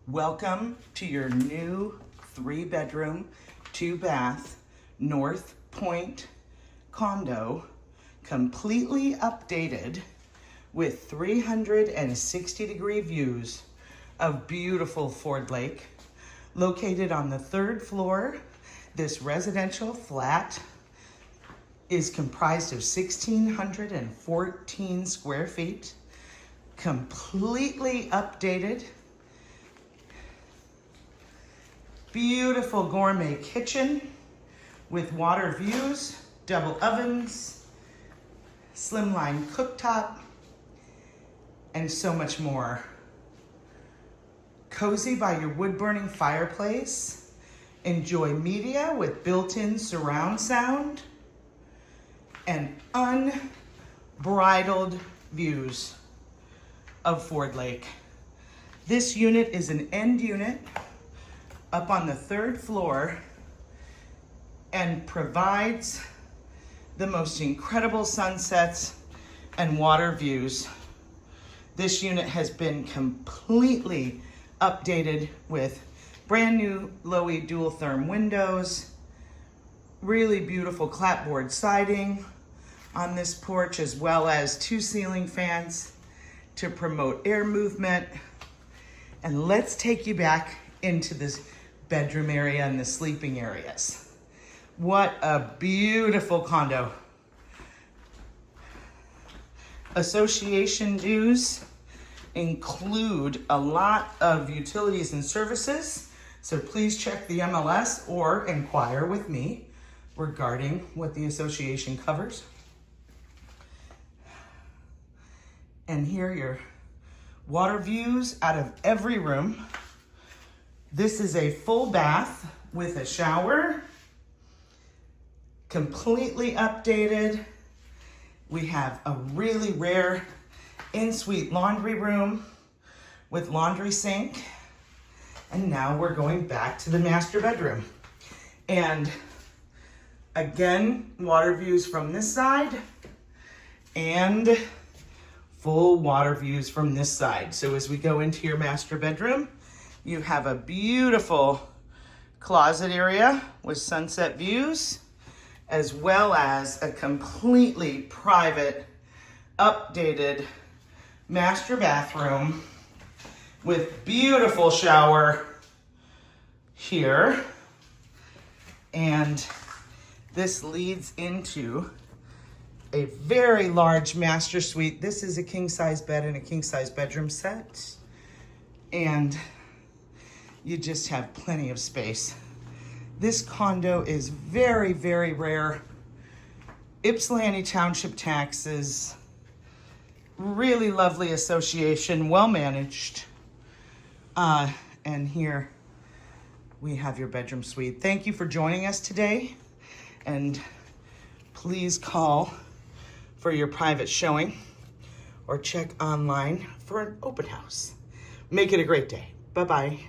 Welcome to your new 3-bedroom, 2-bath North Point condo, completely updated with 360-degree views of beautiful Ford Lake. Located on the 3rd floor, this residential flat is comprised of 1,614 square feet, completely updated. Beautiful gourmet kitchen with water views, double ovens, slimline cooktop, and so much more. Cozy by your wood-burning fireplace. Enjoy media with built-in surround sound and unbridled views of Ford Lake. This unit is an end unit up on the 3rd floor and provides the most incredible sunsets and water views. This unit has been completely updated with brand new Lowy dual therm windows, really beautiful clapboard siding on this porch, as well as 2 ceiling fans to promote air movement. And let's take you back into this bedroom area and the sleeping areas. What a beautiful condo. Association dues include a lot of utilities and services, so please check the MLS or inquire with me regarding what the association covers. And here are your water views out of every room. This is a full bath with a shower, completely updated. We have a really rare in-suite laundry room with laundry sink. And now we're going back to the master bedroom. And again, water views from this side and full water views from this side. So as we go into your master bedroom, you have a beautiful closet area with sunset views, as well as a completely private, updated master bathroom with beautiful shower here. And this leads into a very large master suite. This is a king-size bed and a king-size bedroom set. And you just have plenty of space. This condo is very, very rare. Ypsilanti Township taxes, really lovely association, well managed. And here we have your bedroom suite. Thank you for joining us today. And please call for your private showing or check online for an open house. Make it a great day. Bye-bye.